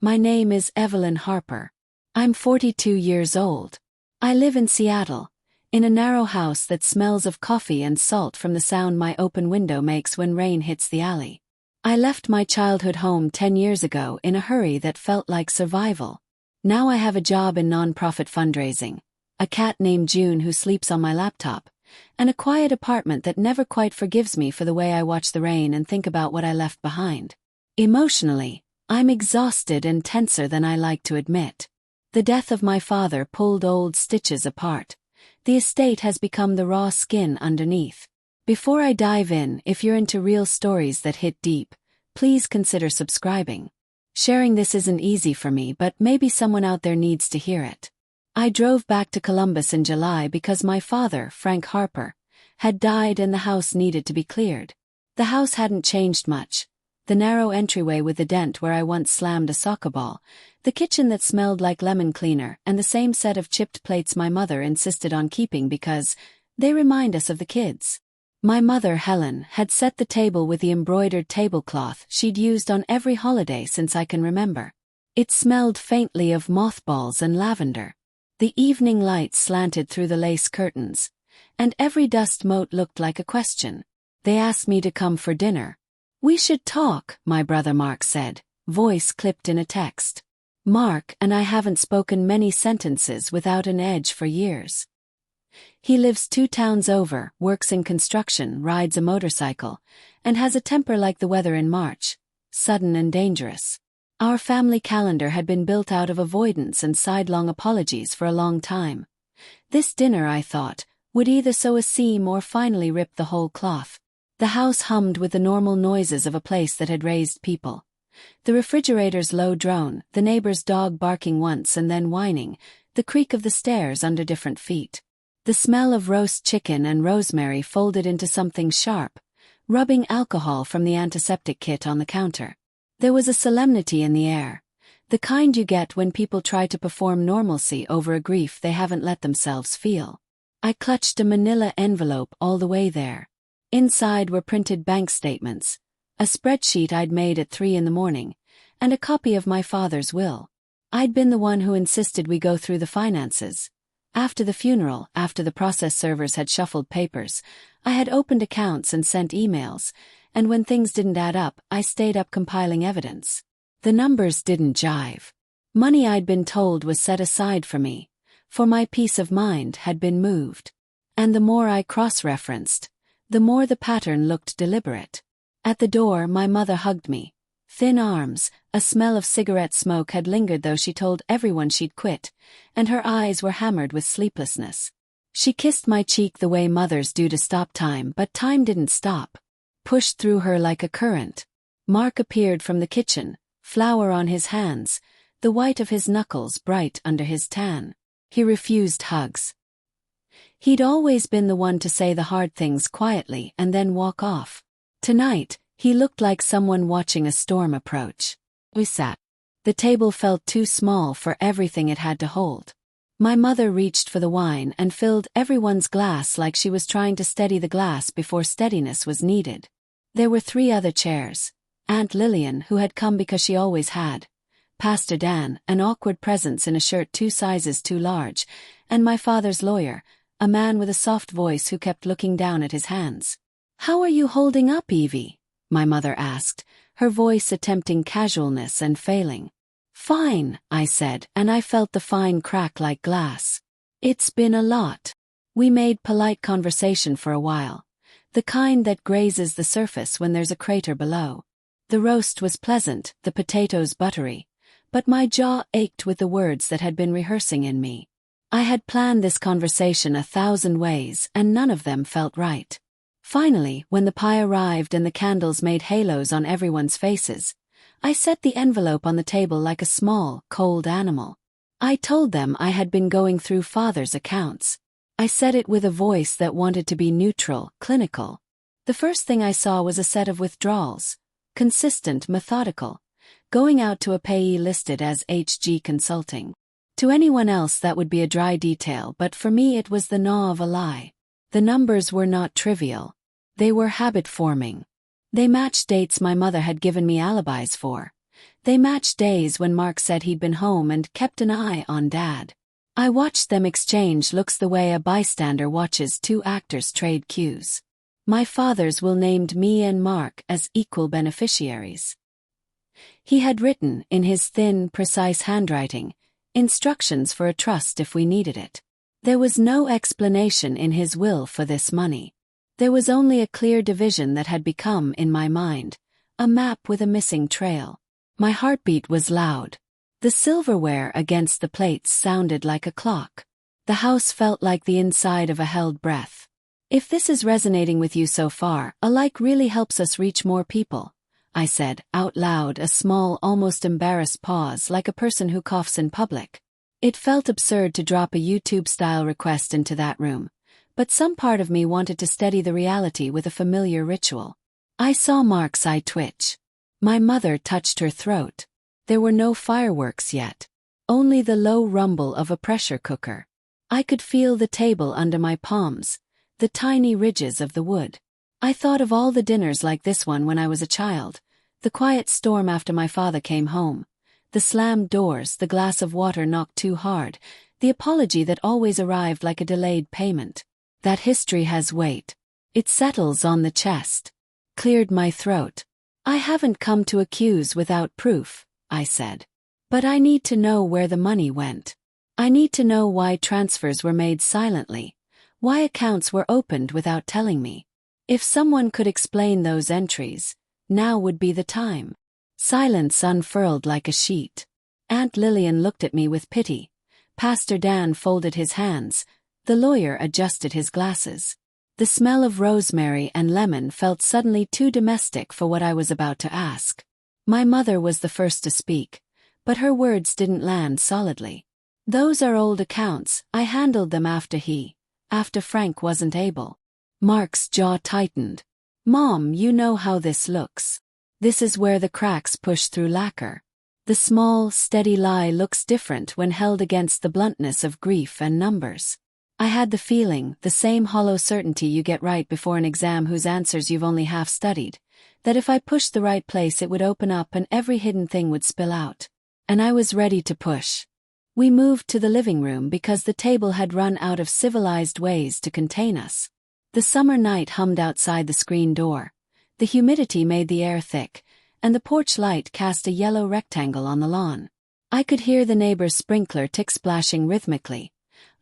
My name is Evelyn Harper. I'm 42 years old. I live in Seattle, in a narrow house that smells of coffee and salt from the sound my open window makes when rain hits the alley. I left my childhood home 10 years ago in a hurry that felt like survival. Now I have a job in nonprofit fundraising, a cat named June who sleeps on my laptop, and a quiet apartment that never quite forgives me for the way I watch the rain and think about what I left behind. Emotionally, I'm exhausted and tenser than I like to admit. The death of my father pulled old stitches apart. The estate has become the raw skin underneath. Before I dive in, if you're into real stories that hit deep, please consider subscribing. Sharing this isn't easy for me, but maybe someone out there needs to hear it. I drove back to Columbus in July because my father, Frank Harper, had died and the house needed to be cleared. The house hadn't changed much. The narrow entryway with the dent where I once slammed a soccer ball, the kitchen that smelled like lemon cleaner, and the same set of chipped plates my mother insisted on keeping because they remind us of the kids. My mother, Helen, had set the table with the embroidered tablecloth she'd used on every holiday since I can remember. It smelled faintly of mothballs and lavender. The evening light slanted through the lace curtains, and every dust mote looked like a question. They asked me to come for dinner. "We should talk," my brother Mark said, voice clipped in a text. Mark and I haven't spoken many sentences without an edge for years. He lives 2 towns over, works in construction, rides a motorcycle, and has a temper like the weather in March, sudden and dangerous. Our family calendar had been built out of avoidance and sidelong apologies for a long time. This dinner, I thought, would either sew a seam or finally rip the whole cloth. The house hummed with the normal noises of a place that had raised people. The refrigerator's low drone, the neighbor's dog barking once and then whining, the creak of the stairs under different feet. The smell of roast chicken and rosemary folded into something sharp, rubbing alcohol from the antiseptic kit on the counter. There was a solemnity in the air, the kind you get when people try to perform normalcy over a grief they haven't let themselves feel. I clutched a manila envelope all the way there. Inside were printed bank statements, a spreadsheet I'd made at 3 a.m, and a copy of my father's will. I'd been the one who insisted we go through the finances. After the funeral, after the process servers had shuffled papers, I had opened accounts and sent emails, and when things didn't add up, I stayed up compiling evidence. The numbers didn't jive. Money I'd been told was set aside for me, for my peace of mind had been moved. And the more I cross-referenced, the more the pattern looked deliberate. At the door, my mother hugged me. Thin arms, a smell of cigarette smoke had lingered though she told everyone she'd quit, and her eyes were hammered with sleeplessness. She kissed my cheek the way mothers do to stop time, but time didn't stop. Pushed through her like a current. Mark appeared from the kitchen, flour on his hands, the white of his knuckles bright under his tan. He refused hugs. He'd always been the one to say the hard things quietly and then walk off. Tonight, he looked like someone watching a storm approach. We sat. The table felt too small for everything it had to hold. My mother reached for the wine and filled everyone's glass like she was trying to steady the glass before steadiness was needed. There were 3 other chairs. Aunt Lillian, who had come because she always had, Pastor Dan, an awkward presence in a shirt 2 sizes too large, and my father's lawyer, a man with a soft voice who kept looking down at his hands. "How are you holding up, Evie?" my mother asked, her voice attempting casualness and failing. "Fine," I said, and I felt the fine crack like glass. "It's been a lot." We made polite conversation for a while, the kind that grazes the surface when there's a crater below. The roast was pleasant, the potatoes buttery, but my jaw ached with the words that had been rehearsing in me. I had planned this conversation 1,000 ways, and none of them felt right. Finally, when the pie arrived and the candles made halos on everyone's faces, I set the envelope on the table like a small, cold animal. I told them I had been going through Father's accounts. I said it with a voice that wanted to be neutral, clinical. The first thing I saw was a set of withdrawals, consistent, methodical, going out to a payee listed as HG Consulting. To anyone else that would be a dry detail, but for me it was the gnaw of a lie. The numbers were not trivial. They were habit-forming. They matched dates my mother had given me alibis for. They matched days when Mark said he'd been home and kept an eye on Dad. I watched them exchange looks the way a bystander watches two actors trade cues. My father's will named me and Mark as equal beneficiaries. He had written, in his thin, precise handwriting, instructions for a trust if we needed it. There was no explanation in his will for this money. There was only a clear division that had become, in my mind, a map with a missing trail. My heartbeat was loud. The silverware against the plates sounded like a clock. The house felt like the inside of a held breath. If this is resonating with you so far, a like really helps us reach more people, I said, out loud, a small, almost embarrassed pause like a person who coughs in public. It felt absurd to drop a YouTube-style request into that room, but some part of me wanted to steady the reality with a familiar ritual. I saw Mark's eye twitch. My mother touched her throat. There were no fireworks yet. Only the low rumble of a pressure cooker. I could feel the table under my palms, the tiny ridges of the wood. I thought of all the dinners like this one when I was a child, the quiet storm after my father came home, the slammed doors, the glass of water knocked too hard, the apology that always arrived like a delayed payment. That history has weight. It settles on the chest. Cleared my throat. I haven't come to accuse without proof, I said. But I need to know where the money went. I need to know why transfers were made silently, why accounts were opened without telling me. If someone could explain those entries, now would be the time. Silence unfurled like a sheet. Aunt Lillian looked at me with pity. Pastor Dan folded his hands. The lawyer adjusted his glasses. The smell of rosemary and lemon felt suddenly too domestic for what I was about to ask. My mother was the first to speak, but her words didn't land solidly. Those are old accounts, I handled them after Frank wasn't able. Mark's jaw tightened. Mom, you know how this looks. This is where the cracks push through lacquer. The small, steady lie looks different when held against the bluntness of grief and numbers. I had the feeling, the same hollow certainty you get right before an exam whose answers you've only half studied, that if I pushed the right place it would open up and every hidden thing would spill out. And I was ready to push. We moved to the living room because the table had run out of civilized ways to contain us. The summer night hummed outside the screen door. The humidity made the air thick, and the porch light cast a yellow rectangle on the lawn. I could hear the neighbor's sprinkler tick splashing rhythmically,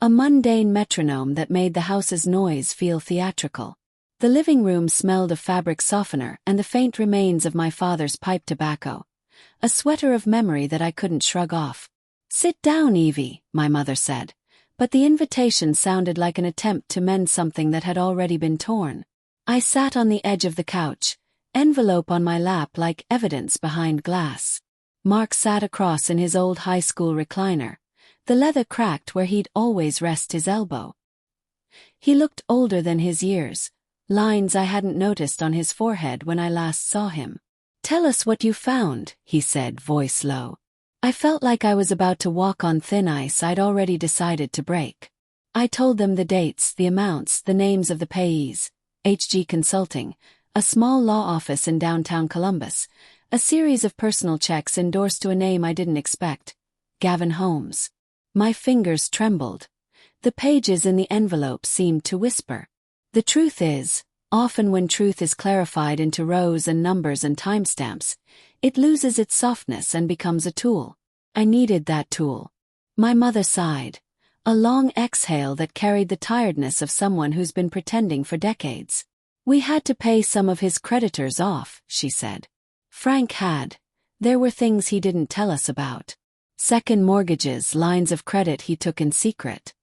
a mundane metronome that made the house's noise feel theatrical. The living room smelled of fabric softener and the faint remains of my father's pipe tobacco, a sweater of memory that I couldn't shrug off. "Sit down, Evie," my mother said, but the invitation sounded like an attempt to mend something that had already been torn. I sat on the edge of the couch, envelope on my lap like evidence behind glass. Mark sat across in his old high school recliner, the leather cracked where he'd always rest his elbow. He looked older than his years, lines I hadn't noticed on his forehead when I last saw him. "Tell us what you found," he said, voice low. I felt like I was about to walk on thin ice I'd already decided to break. I told them the dates, the amounts, the names of the payees. HG Consulting, a small law office in downtown Columbus, a series of personal checks endorsed to a name I didn't expect, Gavin Holmes. My fingers trembled. The pages in the envelope seemed to whisper. The truth is, often when truth is clarified into rows and numbers and timestamps, it loses its softness and becomes a tool. I needed that tool. My mother sighed. A long exhale that carried the tiredness of someone who's been pretending for decades. "We had to pay some of his creditors off," she said. "Frank had. There were things he didn't tell us about. Second mortgages, lines of credit he took in secret.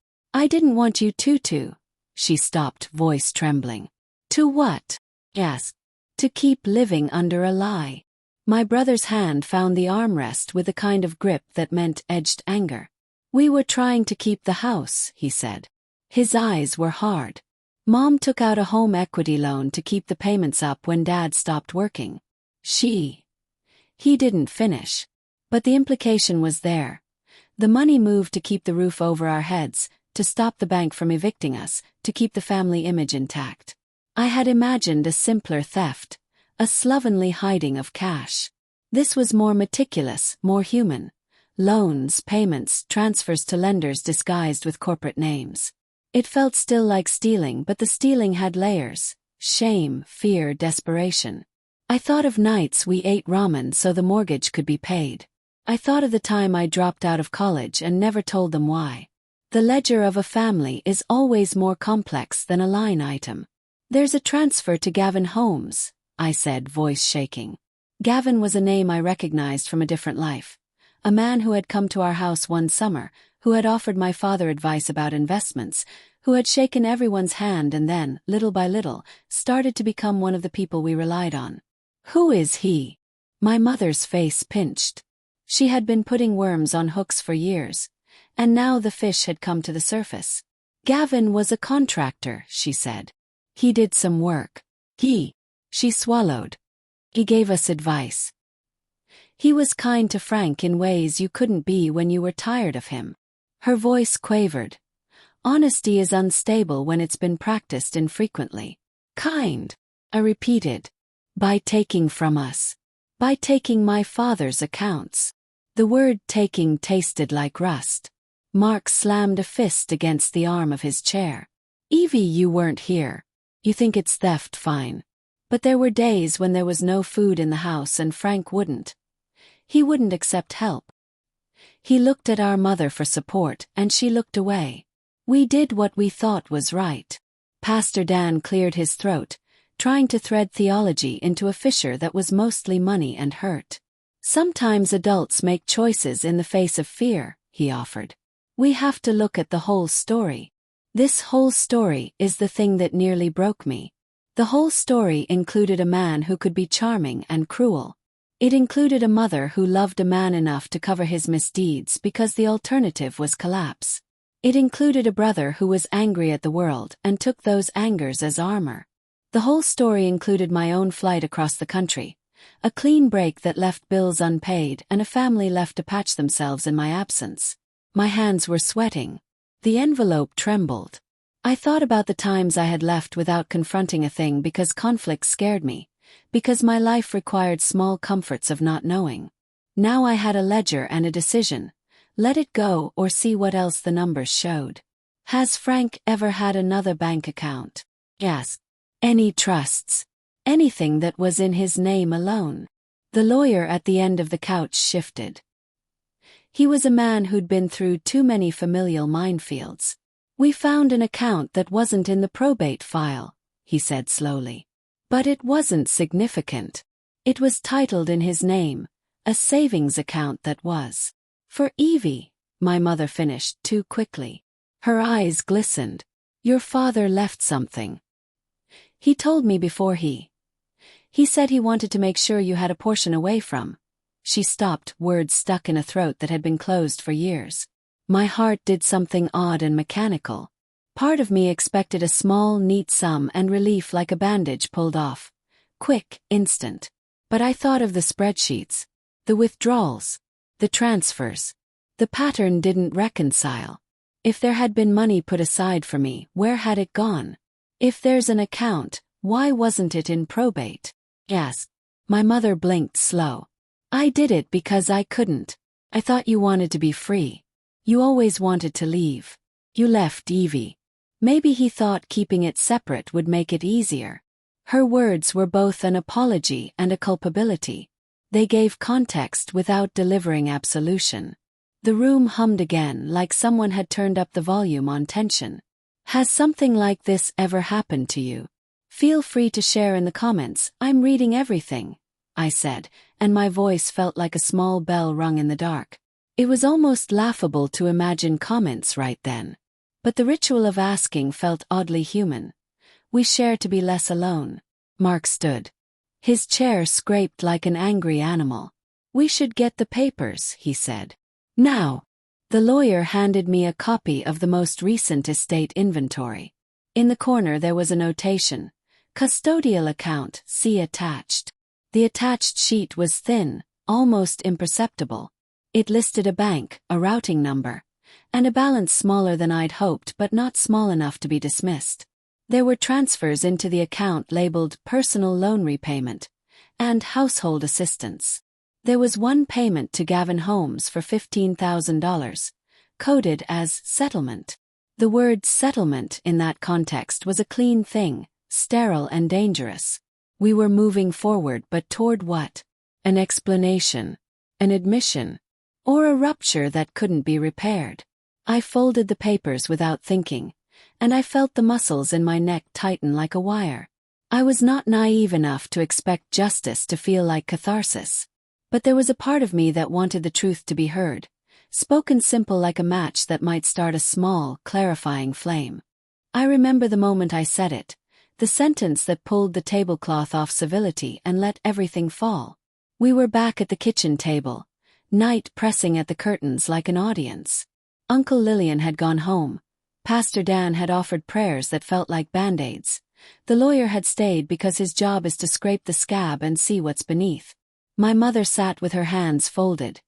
I didn't want you to. She stopped, voice trembling. "To what?" "Yes. To keep living under a lie." My brother's hand found the armrest with the kind of grip that meant edged anger. "We were trying to keep the house," he said. His eyes were hard. "Mom took out a home equity loan to keep the payments up when Dad stopped working. He didn't finish. But the implication was there. The money moved to keep the roof over our heads, to stop the bank from evicting us, to keep the family image intact. I had imagined a simpler theft, a slovenly hiding of cash. This was more meticulous, more human. Loans, payments, transfers to lenders disguised with corporate names. It felt still like stealing, but the stealing had layers: shame, fear, desperation. I thought of nights we ate ramen so the mortgage could be paid. I thought of the time I dropped out of college and never told them why. The ledger of a family is always more complex than a line item. "There's a transfer to Gavin Holmes," I said, voice shaking. Gavin was a name I recognized from a different life. A man who had come to our house one summer, who had offered my father advice about investments, who had shaken everyone's hand and then, little by little, started to become one of the people we relied on. "Who is he?" My mother's face pinched. She had been putting worms on hooks for years, and now the fish had come to the surface. "Gavin was a contractor," she said. "He did some work. She swallowed. He gave us advice. He was kind to Frank in ways you couldn't be when you were tired of him." Her voice quavered. "Honesty is unstable when it's been practiced infrequently." "Kind," I repeated. "By taking from us. By taking my father's accounts." The word taking tasted like rust. Mark slammed a fist against the arm of his chair. "Evie, you weren't here. You think it's theft, fine. But there were days when there was no food in the house and Frank wouldn't. He wouldn't accept help. He looked at our mother for support and she looked away. We did what we thought was right." Pastor Dan cleared his throat, trying to thread theology into a fissure that was mostly money and hurt. "Sometimes adults make choices in the face of fear," he offered. "We have to look at the whole story. This whole story is the thing that nearly broke me. The whole story included a man who could be charming and cruel. It included a mother who loved a man enough to cover his misdeeds because the alternative was collapse. It included a brother who was angry at the world and took those angers as armor. The whole story included my own flight across the country, a clean break that left bills unpaid and a family left to patch themselves in my absence. My hands were sweating. The envelope trembled. I thought about the times I had left without confronting a thing because conflict scared me, because my life required small comforts of not knowing. Now I had a ledger and a decision: let it go or see what else the numbers showed. "Has Frank ever had another bank account?" Yes. "Any trusts? Anything that was in his name alone?" The lawyer at the end of the couch shifted. He was a man who'd been through too many familial minefields. "We found an account that wasn't in the probate file," he said slowly. "But it wasn't significant. It was titled in his name, a savings account that was." "For Evie," my mother finished too quickly. Her eyes glistened. "Your father left something. He told me before he said he wanted to make sure you had a portion away from." She stopped, words stuck in a throat that had been closed for years. My heart did something odd and mechanical. Part of me expected a small, neat sum and relief like a bandage pulled off. Quick, instant. But I thought of the spreadsheets, the withdrawals, the transfers. The pattern didn't reconcile. If there had been money put aside for me, where had it gone? If there's an account, why wasn't it in probate? Yes. My mother blinked slow. "I did it because I couldn't. I thought you wanted to be free. You always wanted to leave. You left Evie." Maybe he thought keeping it separate would make it easier. Her words were both an apology and a culpability. They gave context without delivering absolution. The room hummed again, like someone had turned up the volume on tension. "Has something like this ever happened to you? Feel free to share in the comments. I'm reading everything," I said, and my voice felt like a small bell rung in the dark. It was almost laughable to imagine comments right then. But the ritual of asking felt oddly human. We shared to be less alone. Mark stood. His chair scraped like an angry animal. "We should get the papers," he said. "Now." The lawyer handed me a copy of the most recent estate inventory. In the corner there was a notation: "Custodial account, see attached." The attached sheet was thin, almost imperceptible. It listed a bank, a routing number, and a balance smaller than I'd hoped but not small enough to be dismissed. There were transfers into the account labeled personal loan repayment and household assistance. There was one payment to Gavin Holmes for $15,000, coded as settlement. The word settlement in that context was a clean thing, sterile and dangerous. We were moving forward, but toward what? An explanation, an admission, or a rupture that couldn't be repaired. I folded the papers without thinking, and I felt the muscles in my neck tighten like a wire. I was not naive enough to expect justice to feel like catharsis. But there was a part of me that wanted the truth to be heard, spoken simple like a match that might start a small, clarifying flame. I remember the moment I said it, the sentence that pulled the tablecloth off civility and let everything fall. We were back at the kitchen table, night pressing at the curtains like an audience. Uncle Lillian had gone home. Pastor Dan had offered prayers that felt like band-aids. The lawyer had stayed because his job is to scrape the scab and see what's beneath. My mother sat with her hands folded,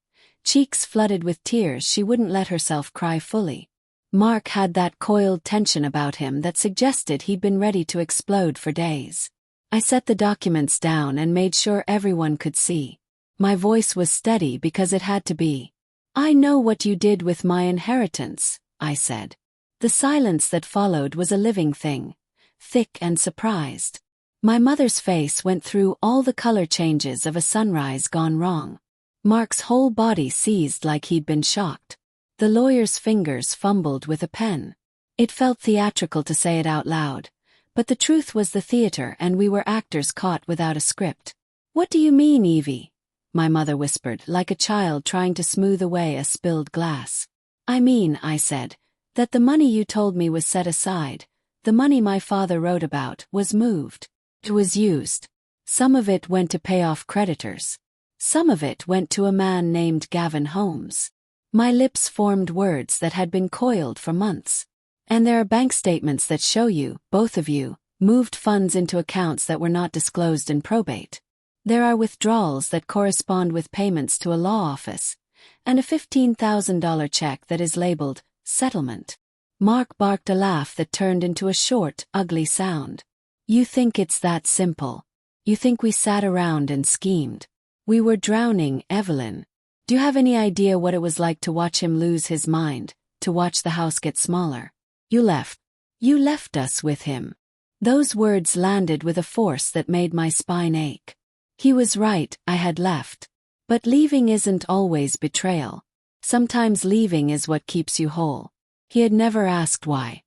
cheeks flooded with tears. She wouldn't let herself cry fully. Mark had that coiled tension about him that suggested he'd been ready to explode for days. I set the documents down and made sure everyone could see. My voice was steady because it had to be. "I know what you did with my inheritance," I said. The silence that followed was a living thing, thick and surprised. My mother's face went through all the color changes of a sunrise gone wrong. Mark's whole body seized like he'd been shocked. The lawyer's fingers fumbled with a pen. It felt theatrical to say it out loud, but the truth was the theater and we were actors caught without a script. "What do you mean, Evie?" my mother whispered, like a child trying to smooth away a spilled glass. "I mean," I said, "that the money you told me was set aside, the money my father wrote about, was moved. It was used. Some of it went to pay off creditors. Some of it went to a man named Gavin Holmes." My lips formed words that had been coiled for months. "And there are bank statements that show you, both of you, moved funds into accounts that were not disclosed in probate. There are withdrawals that correspond with payments to a law office, and a $15,000 check that is labeled settlement." Mark barked a laugh that turned into a short, ugly sound. "You think it's that simple? You think we sat around and schemed? We were drowning, Evelyn. Do you have any idea what it was like to watch him lose his mind, to watch the house get smaller? You left us with him." Those words landed with a force that made my spine ache. He was right, I had left. But leaving isn't always betrayal. Sometimes leaving is what keeps you whole. He had never asked why.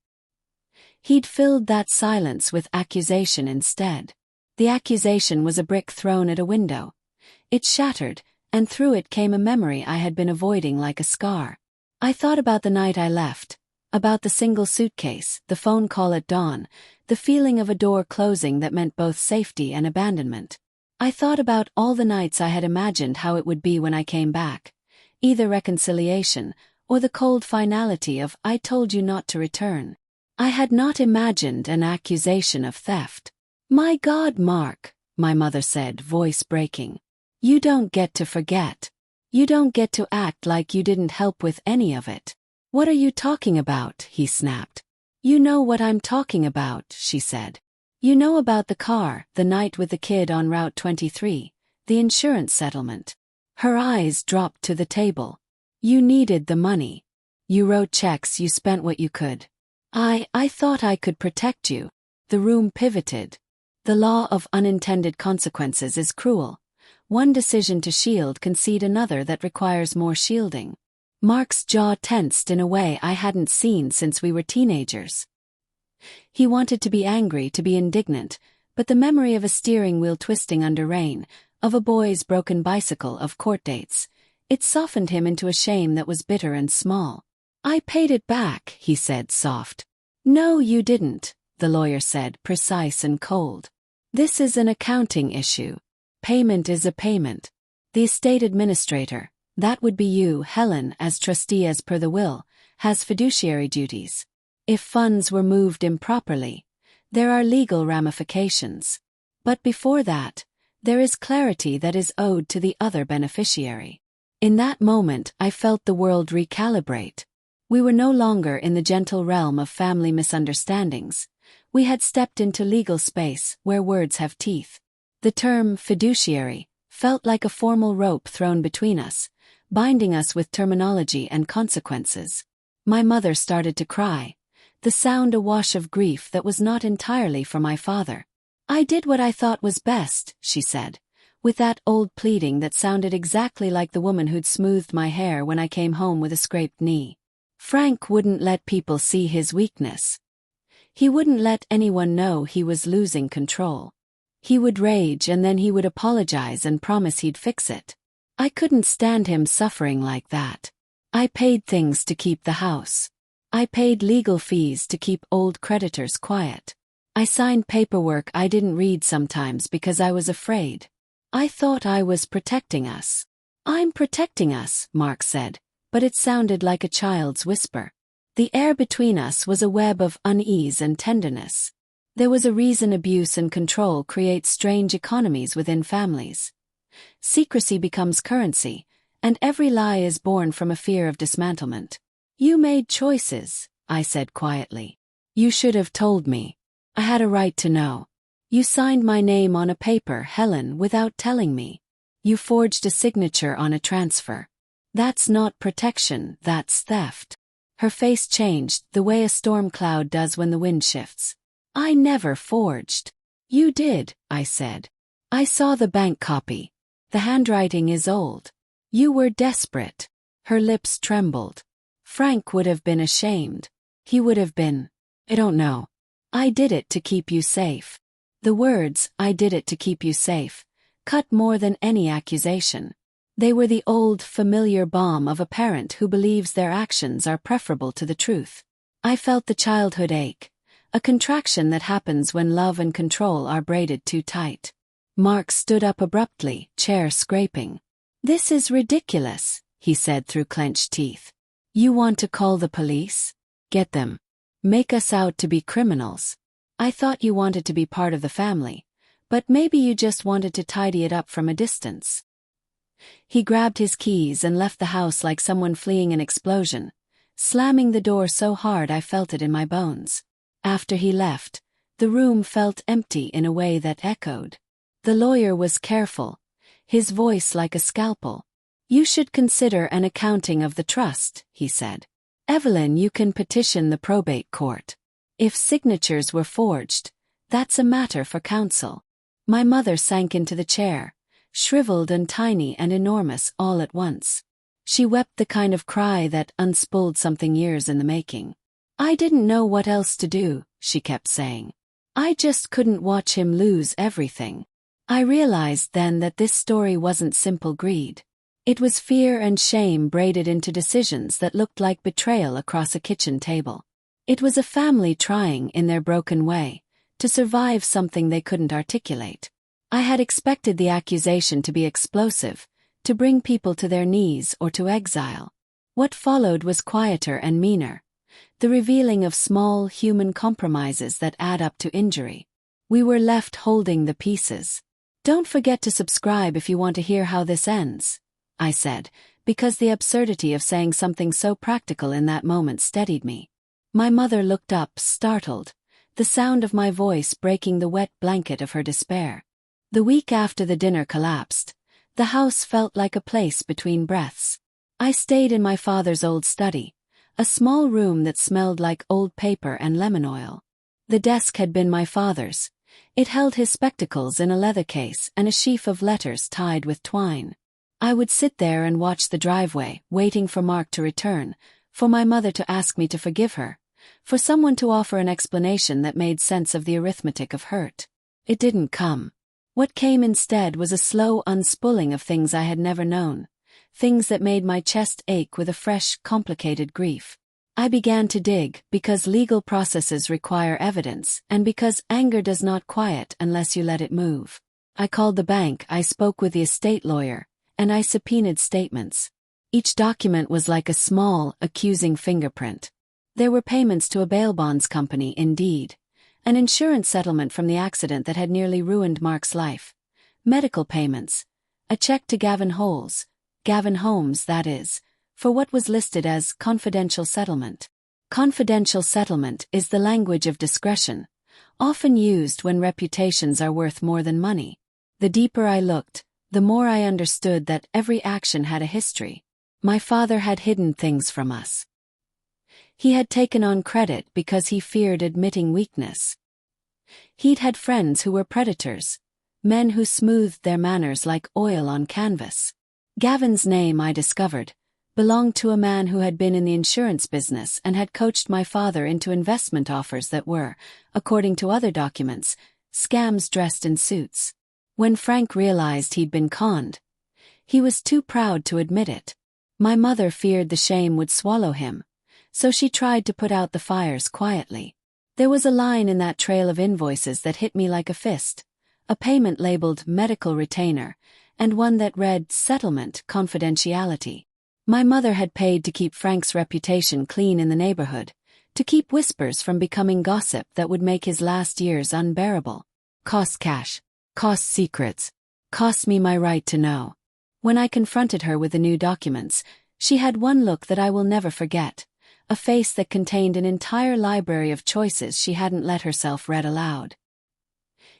He'd filled that silence with accusation instead. The accusation was a brick thrown at a window. It shattered, and through it came a memory I had been avoiding like a scar. I thought about the night I left, about the single suitcase, the phone call at dawn, the feeling of a door closing that meant both safety and abandonment. I thought about all the nights I had imagined how it would be when I came back, either reconciliation, or the cold finality of "I told you not to return." I had not imagined an accusation of theft. "My God, Mark," my mother said, voice breaking. "You don't get to forget. You don't get to act like you didn't help with any of it." "What are you talking about?" he snapped. "You know what I'm talking about," she said. "You know about the car, the night with the kid on Route 23, the insurance settlement." Her eyes dropped to the table. "You needed the money. You wrote checks, you spent what you could. I thought I could protect you." The room pivoted. The law of unintended consequences is cruel. One decision to shield can seed another that requires more shielding. Mark's jaw tensed in a way I hadn't seen since we were teenagers. He wanted to be angry, to be indignant, but the memory of a steering wheel twisting under rain, of a boy's broken bicycle, of court dates, it softened him into a shame that was bitter and small. "I paid it back," he said, soft. "No, you didn't," the lawyer said, precise and cold. "This is an accounting issue. Payment is a payment. The estate administrator, that would be you, Helen, as trustee as per the will, has fiduciary duties. If funds were moved improperly, there are legal ramifications. But before that, there is clarity that is owed to the other beneficiary." In that moment, I felt the world recalibrate. We were no longer in the gentle realm of family misunderstandings. We had stepped into legal space where words have teeth. The term fiduciary, felt like a formal rope thrown between us, binding us with terminology and consequences. My mother started to cry, the sound a wash of grief that was not entirely for my father. "I did what I thought was best," she said, with that old pleading that sounded exactly like the woman who'd smoothed my hair when I came home with a scraped knee. Frank wouldn't let people see his weakness. He wouldn't let anyone know he was losing control. He would rage and then he would apologize and promise he'd fix it. I couldn't stand him suffering like that. I paid things to keep the house. I paid legal fees to keep old creditors quiet. I signed paperwork I didn't read sometimes because I was afraid. I thought I was protecting us. "I'm protecting us," Mark said, but it sounded like a child's whisper. The air between us was a web of unease and tenderness. There was a reason abuse and control create strange economies within families. Secrecy becomes currency, and every lie is born from a fear of dismantlement. "You made choices," I said quietly. "You should have told me. I had a right to know. You signed my name on a paper, Helen, without telling me. You forged a signature on a transfer. That's not protection, that's theft." Her face changed, the way a storm cloud does when the wind shifts. "I never forged." "You did," I said. "I saw the bank copy. The handwriting is old. You were desperate." Her lips trembled. "Frank would have been ashamed. He would have been. I don't know. I did it to keep you safe." The words, "I did it to keep you safe," cut more than any accusation. They were the old, familiar balm of a parent who believes their actions are preferable to the truth. I felt the childhood ache, a contraction that happens when love and control are braided too tight. Mark stood up abruptly, chair scraping. "This is ridiculous," he said through clenched teeth. "You want to call the police? Get them. Make us out to be criminals. I thought you wanted to be part of the family, but maybe you just wanted to tidy it up from a distance." He grabbed his keys and left the house like someone fleeing an explosion, slamming the door so hard I felt it in my bones. After he left, the room felt empty in a way that echoed. The lawyer was careful, his voice like a scalpel. "You should consider an accounting of the trust," he said. "Evelyn, you can petition the probate court. If signatures were forged, that's a matter for counsel." My mother sank into the chair, shriveled and tiny and enormous all at once. She wept the kind of cry that unspooled something years in the making. "I didn't know what else to do," she kept saying. "I just couldn't watch him lose everything." I realized then that this story wasn't simple greed. It was fear and shame braided into decisions that looked like betrayal across a kitchen table. It was a family trying, in their broken way, to survive something they couldn't articulate. I had expected the accusation to be explosive, to bring people to their knees or to exile. What followed was quieter and meaner, the revealing of small human compromises that add up to injury. We were left holding the pieces. "Don't forget to subscribe if you want to hear how this ends," I said, because the absurdity of saying something so practical in that moment steadied me. My mother looked up, startled, the sound of my voice breaking the wet blanket of her despair. The week after the dinner collapsed, the house felt like a place between breaths. I stayed in my father's old study, a small room that smelled like old paper and lemon oil. The desk had been my father's. It held his spectacles in a leather case and a sheaf of letters tied with twine. I would sit there and watch the driveway, waiting for Mark to return, for my mother to ask me to forgive her, for someone to offer an explanation that made sense of the arithmetic of hurt. It didn't come. What came instead was a slow unspooling of things I had never known, things that made my chest ache with a fresh, complicated grief. I began to dig, because legal processes require evidence, and because anger does not quiet unless you let it move. I called the bank, I spoke with the estate lawyer, and I subpoenaed statements. Each document was like a small, accusing fingerprint. There were payments to a bail bonds company, indeed. An insurance settlement from the accident that had nearly ruined Mark's life. Medical payments. A check to Gavin Holmes, that is, for what was listed as confidential settlement. Confidential settlement is the language of discretion, often used when reputations are worth more than money. The deeper I looked, the more I understood that every action had a history. My father had hidden things from us. He had taken on credit because he feared admitting weakness. He'd had friends who were predators, men who smoothed their manners like oil on canvas. Gavin's name, I discovered, belonged to a man who had been in the insurance business and had coached my father into investment offers that were, according to other documents, scams dressed in suits. When Frank realized he'd been conned, he was too proud to admit it. My mother feared the shame would swallow him, so she tried to put out the fires quietly. There was a line in that trail of invoices that hit me like a fist, a payment labeled medical retainer, and one that read settlement confidentiality. My mother had paid to keep Frank's reputation clean in the neighborhood, to keep whispers from becoming gossip that would make his last years unbearable. Cost cash, cost secrets, cost me my right to know. When I confronted her with the new documents, she had one look that I will never forget, a face that contained an entire library of choices she hadn't let herself read aloud.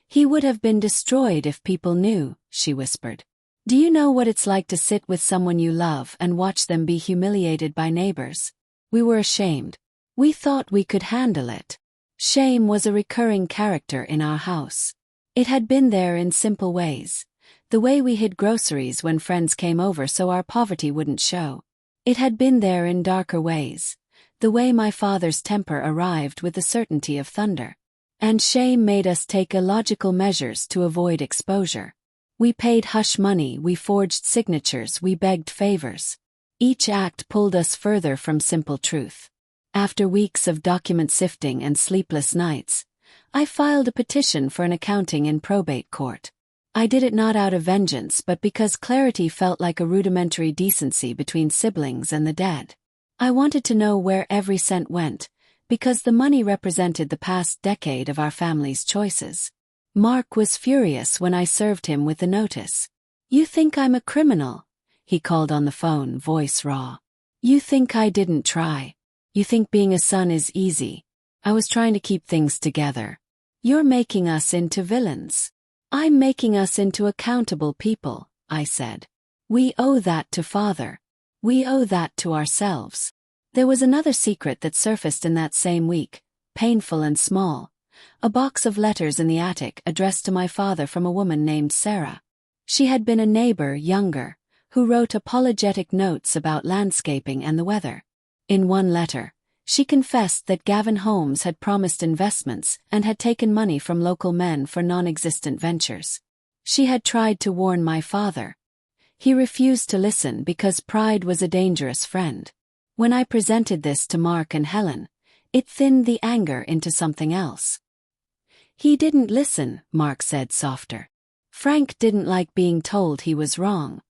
"He would have been destroyed if people knew," she whispered. "Do you know what it's like to sit with someone you love and watch them be humiliated by neighbors?" We were ashamed. We thought we could handle it. Shame was a recurring character in our house. It had been there in simple ways. The way we hid groceries when friends came over so our poverty wouldn't show. It had been there in darker ways. The way my father's temper arrived with the certainty of thunder. And shame made us take illogical measures to avoid exposure. We paid hush money, we forged signatures, we begged favors. Each act pulled us further from simple truth. After weeks of document sifting and sleepless nights, I filed a petition for an accounting in probate court. I did it not out of vengeance but because clarity felt like a rudimentary decency between siblings and the dead. I wanted to know where every cent went, because the money represented the past decade of our family's choices. Mark was furious when I served him with the notice. "You think I'm a criminal?" he called on the phone, voice raw. "You think I didn't try? You think being a son is easy? I was trying to keep things together. You're making us into villains." "I'm making us into accountable people," I said. "We owe that to Father. We owe that to ourselves." There was another secret that surfaced in that same week, painful and small. A box of letters in the attic addressed to my father from a woman named Sarah. She had been a neighbor, younger, who wrote apologetic notes about landscaping and the weather. In one letter, she confessed that Gavin Holmes had promised investments and had taken money from local men for non-existent ventures. She had tried to warn my father. He refused to listen because pride was a dangerous friend. When I presented this to Mark and Helen, it thinned the anger into something else. "He didn't listen," Mark said softer. "Frank didn't like being told he was wrong.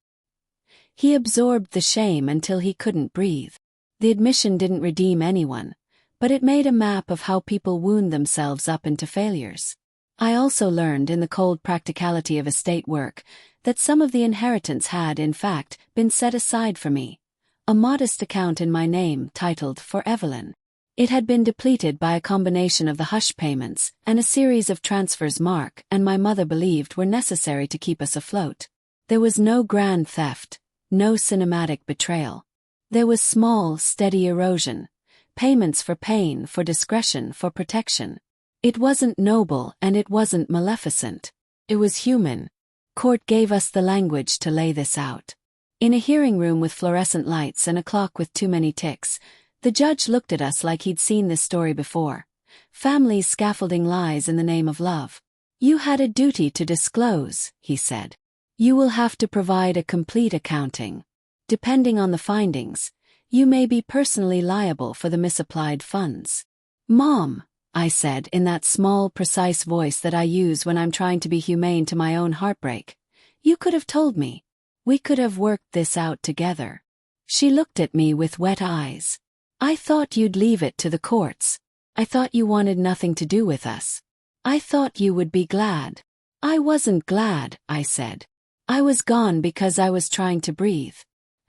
He absorbed the shame until he couldn't breathe." The admission didn't redeem anyone, but it made a map of how people wound themselves up into failures. I also learned in the cold practicality of estate work that some of the inheritance had, in fact, been set aside for me. A modest account in my name titled "For Evelyn." It had been depleted by a combination of the hush payments and a series of transfers Mark and my mother believed were necessary to keep us afloat. There was no grand theft, no cinematic betrayal. There was small, steady erosion, payments for pain, for discretion, for protection. It wasn't noble and it wasn't maleficent. It was human. Court gave us the language to lay this out. In a hearing room with fluorescent lights and a clock with too many ticks, the judge looked at us like he'd seen this story before. Families scaffolding lies in the name of love. "You had a duty to disclose," he said. "You will have to provide a complete accounting. Depending on the findings, you may be personally liable for the misapplied funds." "Mom," I said in that small, precise voice that I use when I'm trying to be humane to my own heartbreak, "you could have told me. We could have worked this out together." She looked at me with wet eyes. "I thought you'd leave it to the courts. I thought you wanted nothing to do with us. I thought you would be glad." "I wasn't glad," I said. "I was gone because I was trying to breathe.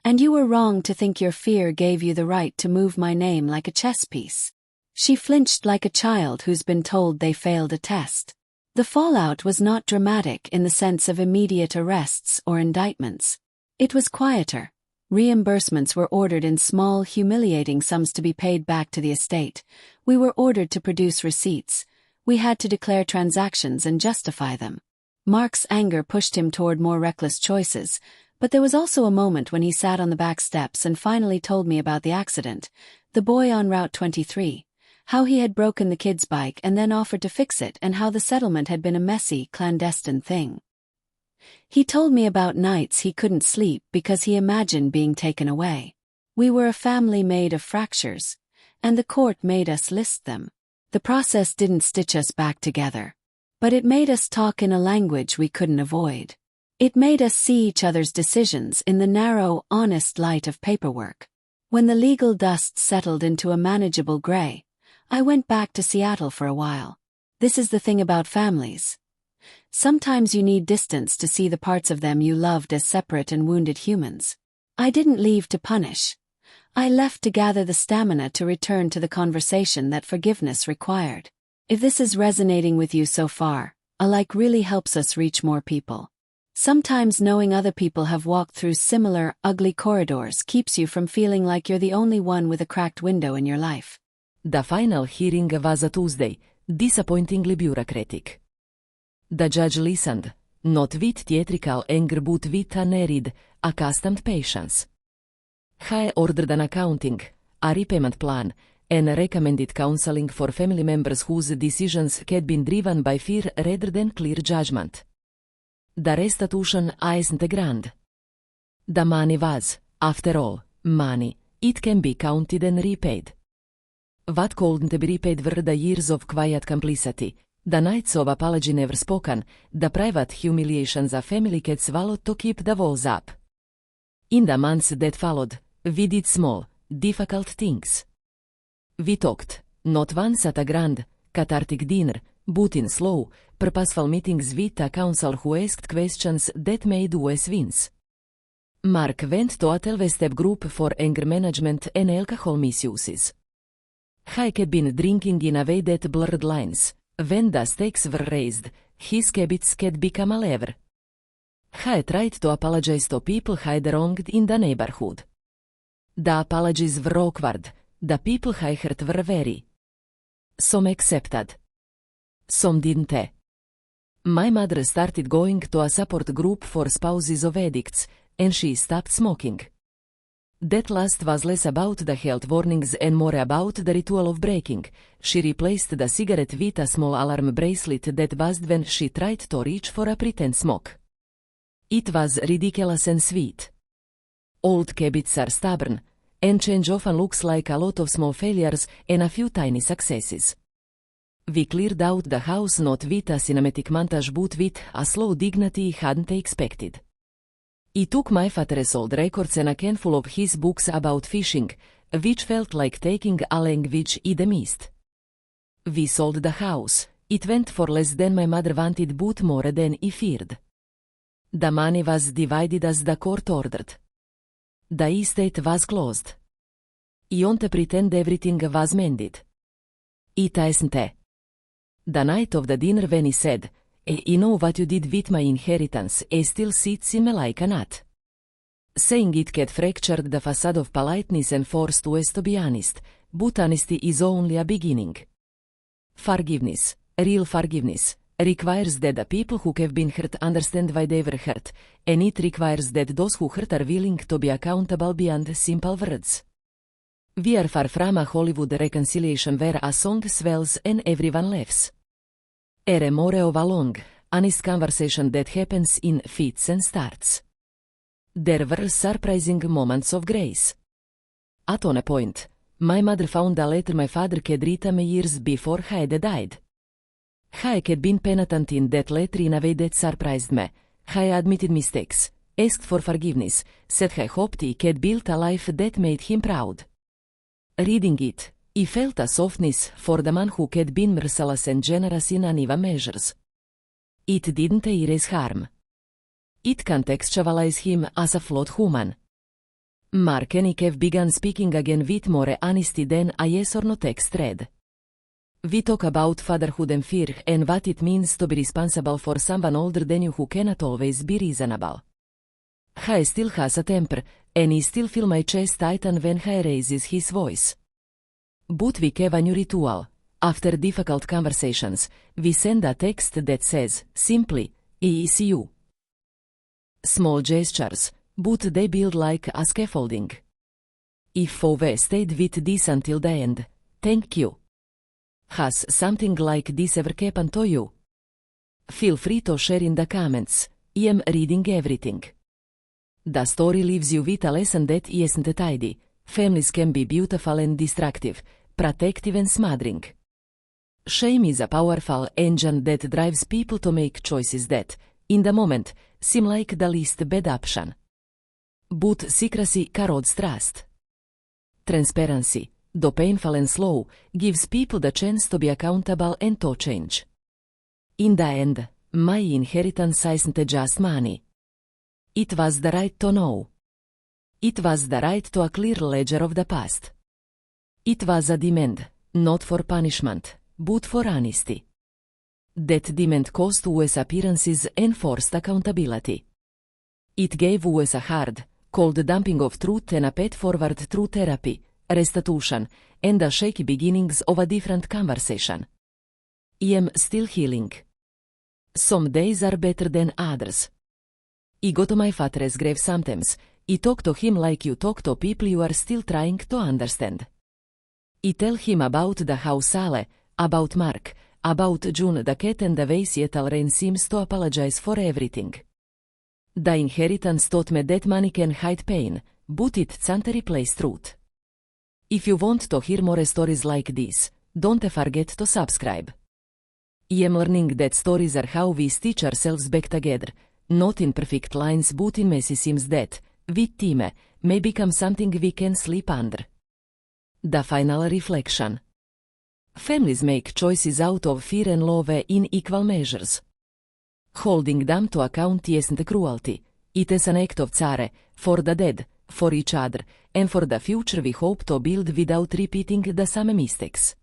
And you were wrong to think your fear gave you the right to move my name like a chess piece." She flinched like a child who's been told they failed a test. The fallout was not dramatic in the sense of immediate arrests or indictments. It was quieter. Reimbursements were ordered in small, humiliating sums to be paid back to the estate. We were ordered to produce receipts. We had to declare transactions and justify them. Mark's anger pushed him toward more reckless choices, but there was also a moment when he sat on the back steps and finally told me about the accident, the boy on Route 23, how he had broken the kid's bike and then offered to fix it, and how the settlement had been a messy, clandestine thing. He told me about nights he couldn't sleep because he imagined being taken away. We were a family made of fractures, and the court made us list them. The process didn't stitch us back together, but it made us talk in a language we couldn't avoid. It made us see each other's decisions in the narrow, honest light of paperwork. When the legal dust settled into a manageable gray, I went back to Seattle for a while. This is the thing about families. Sometimes you need distance to see the parts of them you loved as separate and wounded humans. I didn't leave to punish. I left to gather the stamina to return to the conversation that forgiveness required. If this is resonating with you so far, a like really helps us reach more people. Sometimes knowing other people have walked through similar, ugly corridors keeps you from feeling like you're the only one with a cracked window in your life. The final hearing was a Tuesday, disappointingly bureaucratic. The judge listened, not with theatrical anger but with an arid, accustomed patience. He ordered an accounting, a repayment plan, and recommended counseling for family members whose decisions had been driven by fear rather than clear judgment. The restitution isn't grand. The money was, after all, money. It can be counted and repaid. What couldn't be repaid were the years of quiet complicity, the nights of apology never spoken, the private humiliations a family had swallowed to keep the walls up. In the months that followed, we did small, difficult things. We talked, not once at a grand, cathartic dinner, but in slow, purposeful meetings with a counsel who asked questions that made us wince. Mark went to a 12-step group for anger management and alcohol misuses. He had been drinking in a way that blurred lines. When the stakes were raised, his habits had become a lever. He tried to apologize to people he had wronged in the neighborhood. The apologies were awkward. The people he hurt were wary. Some accepted. Some didn't. My mother started going to a support group for spouses of addicts, and she stopped smoking. That last was less about the health warnings and more about the ritual of breaking. She replaced the cigarette with a small alarm bracelet that buzzed when she tried to reach for a pretend smoke. It was ridiculous and sweet. Old habits are stubborn, and change often looks like a lot of small failures and a few tiny successes. We cleared out the house not with a cinematic montage but with a slow dignity he hadn't expected. He took my father's old records and a handful of his books about fishing, which felt like taking a language in the mist. We sold the house. It went for less than my mother wanted but more than he feared. The money was divided as the court ordered. The estate was closed. He wanted to pretend everything was mended. It isn't. The night of the dinner when he said, "You know what you did with my inheritance," it still sits in me like a knot. Saying it had fractured the facade of politeness and forced us to be honest, but honesty is only a beginning. Forgiveness, real forgiveness, requires that the people who have been hurt understand why they were hurt, and it requires that those who hurt are willing to be accountable beyond simple words. We are far from a Hollywood reconciliation where a song swells and everyone laughs. Are more of a long, honest conversation that happens in fits and starts. There were surprising moments of grace. At one point, my mother found a letter my father had written me years before he had died. He had been penitent in that letter in a way that surprised me. He admitted mistakes, asked for forgiveness, said he hoped he had built a life that made him proud. Reading it, he felt a softness for the man who had been merciless and generous in uneven measures. It didn't erase harm. It contextualized him as a flawed human. Mark and I have begun speaking again with more honesty than a yes or no text read. We talk about fatherhood and fear and what it means to be responsible for someone older than you who cannot always be reasonable. I still has a temper, and I still feel my chest tighten when I raises his voice. But we have a new ritual. After difficult conversations, we send a text that says, simply, I see you. Small gestures, but they build like a scaffolding. If we stayed with this until the end, thank you. Has something like this ever happened to you? Feel free to share in the comments. I am reading everything. The story leaves you with a lesson that isn't tidy. Families can be beautiful and destructive, protective and smothering. Shame is a powerful engine that drives people to make choices that, in the moment, seem like the least bad option. But secrecy corrodes trust. Transparency, though painful and slow, gives people the chance to be accountable and to change. In the end, my inheritance isn't just money. It was the right to know. It was the right to a clear ledger of the past. It was a demand, not for punishment, but for honesty. That demand cost us appearances and forced accountability. It gave us a hard, cold dumping of truth and a path forward through therapy, restitution, and the shaky beginnings of a different conversation. I am still healing. Some days are better than others. I go to my father's grave sometimes. I talk to him like you talk to people you are still trying to understand. I tell him about the house Ale, about Mark, about June the cat and the way Seattle rain seems to apologize for everything. The inheritance taught me that money can hide pain, but it can't replace truth. If you want to hear more stories like this, don't forget to subscribe. I am learning that stories are how we stitch ourselves back together, not in perfect lines but in messy seams that, with time, may become something we can sleep under. The final reflection. Families make choices out of fear and love in equal measures. Holding them to account isn't cruelty, it is an act of care, for the dead, for each other, and for the future we hope to build without repeating the same mistakes.